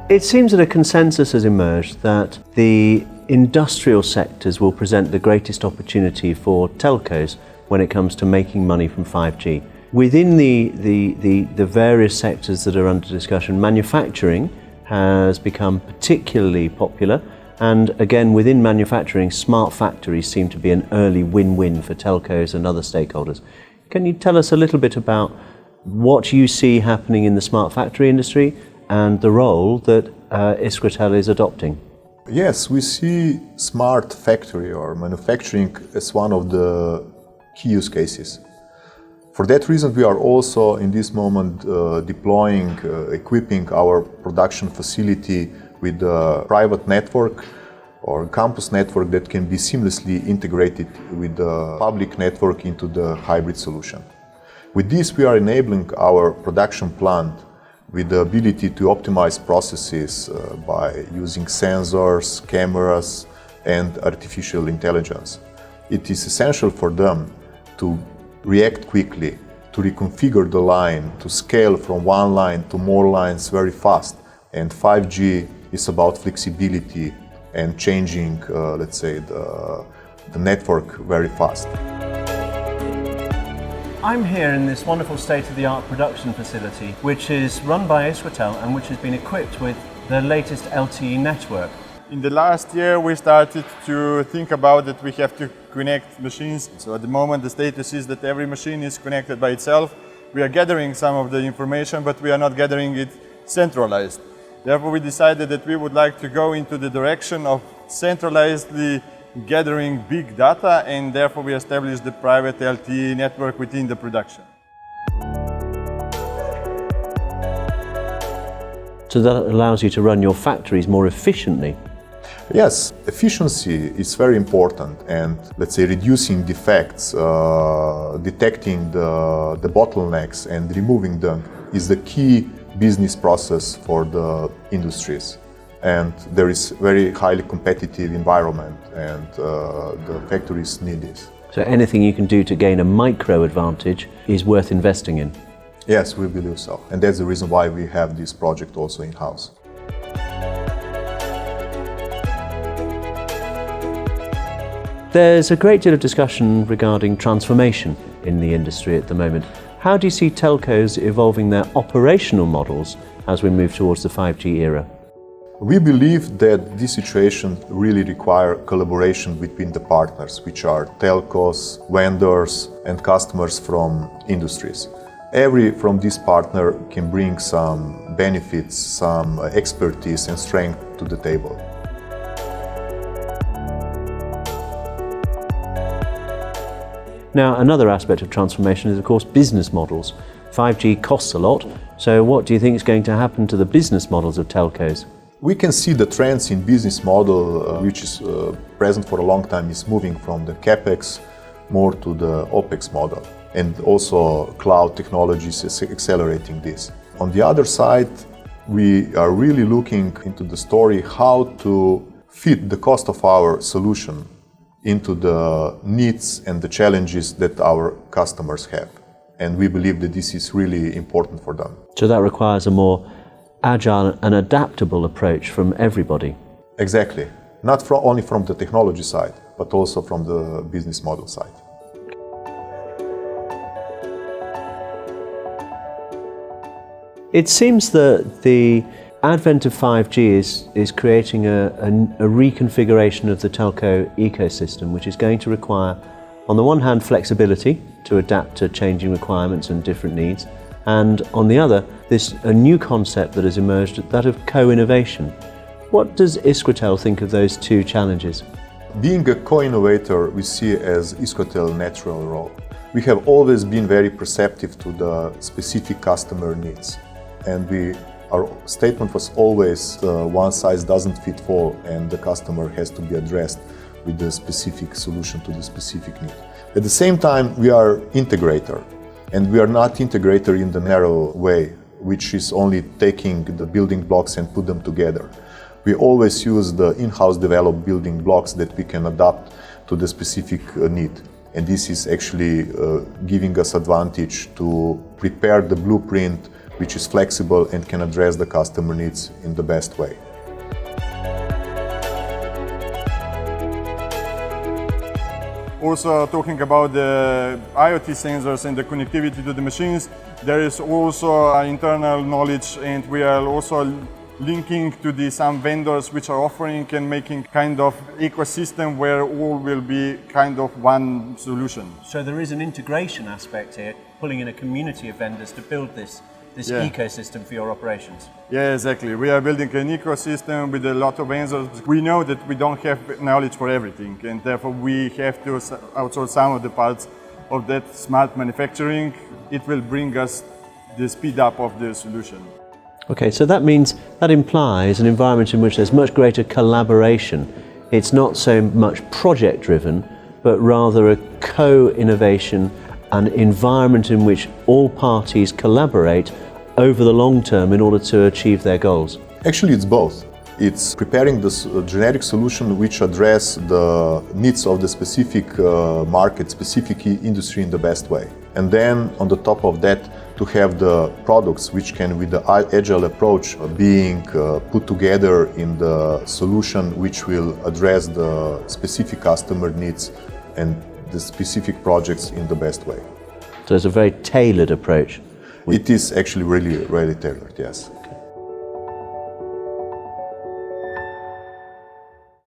It seems that a consensus has emerged that the industrial sectors will present the greatest opportunity for telcos when it comes to making money from 5G. Within the various sectors that are under discussion, manufacturing has become particularly popular, and again within manufacturing, smart factories seem to be an early win-win for telcos and other stakeholders. Can you tell us a little bit about what you see happening in the smart factory industry and the role that Iskratel is adopting? Yes, we see smart factory or manufacturing as one of the key use cases. For that reason, we are also in this moment deploying, equipping our production facility with a private network or campus network that can be seamlessly integrated with the public network into the hybrid solution. With this, we are enabling our production plant with the ability to optimize processes by using sensors, cameras, and artificial intelligence. It is essential for them to react quickly, to reconfigure the line, to scale from one line to more lines very fast. And 5G is about flexibility and changing, let's say, the network very fast. I'm here in this wonderful state-of-the-art production facility, which is run by Iskratel and which has been equipped with the latest LTE network. In the last year, we started to think about that we have to connect machines. So at the moment, the status is that every machine is connected by itself. We are gathering some of the information, but we are not gathering it centralized. Therefore, we decided that we would like to go into the direction of centralizedly gathering big data, and therefore we established the private LTE network within the production. So that allows you to run your factories more efficiently. Yes, efficiency is very important, and let's say reducing defects, detecting the bottlenecks and removing them is the key business process for the industries. And there is very highly competitive environment, and the factories need this. So anything you can do to gain a micro advantage is worth investing in? Yes, we believe so. And that's the reason why we have this project also in-house. There's a great deal of discussion regarding transformation in the industry at the moment. How do you see telcos evolving their operational models as we move towards the 5G era? We believe that this situation really requires collaboration between the partners, which are telcos, vendors, and customers from industries. Every from this partner can bring some benefits, some expertise and strength to the table. Now, another aspect of transformation is, of course, business models. 5G costs a lot, so what do you think is going to happen to the business models of telcos? We can see the trends in business model, which is present for a long time, is moving from the CapEx more to the OpEx model. And also cloud technologies is accelerating this. On the other side, we are really looking into the story how to fit the cost of our solution into the needs and the challenges that our customers have. And we believe that this is really important for them. So that requires a more agile and adaptable approach from everybody. Exactly. Not only from the technology side, but also from the business model side. It seems that the advent of 5G is creating a reconfiguration of the telco ecosystem, which is going to require, on the one hand, flexibility to adapt to changing requirements and different needs, and on the other, a new concept that has emerged, that of co-innovation. What does Iskratel think of those two challenges? Being a co-innovator, we see as Iskratel's natural role. We have always been very perceptive to the specific customer needs. And our statement was always one size doesn't fit all, and the customer has to be addressed with the specific solution to the specific need. At the same time, we are integrator, and we are not integrator in the narrow way, which is only taking the building blocks and put them together. We always use the in-house developed building blocks that we can adapt to the specific need. And this is actually giving us advantage to prepare the blueprint which is flexible and can address the customer needs in the best way. Also talking about the IoT sensors and the connectivity to the machines, there is also internal knowledge, and we are also linking to some vendors which are offering and making kind of ecosystem where all will be kind of one solution. So there is an integration aspect here, pulling in a community of vendors to build this ecosystem for your operations. Yeah, exactly. We are building an ecosystem with a lot of vendors. We know that we don't have knowledge for everything, and therefore we have to outsource some of the parts of that smart manufacturing. It will bring us the speed up of the solution. Okay, so that implies an environment in which there's much greater collaboration. It's not so much project driven, but rather a co-innovation, an environment in which all parties collaborate over the long term in order to achieve their goals. Actually, it's both. It's preparing the generic solution which address the needs of the specific market, specific industry in the best way. And then on the top of that, to have the products which can, with the agile approach, being put together in the solution which will address the specific customer needs and the specific projects in the best way. So it's a very tailored approach. It is actually really tailored, yes.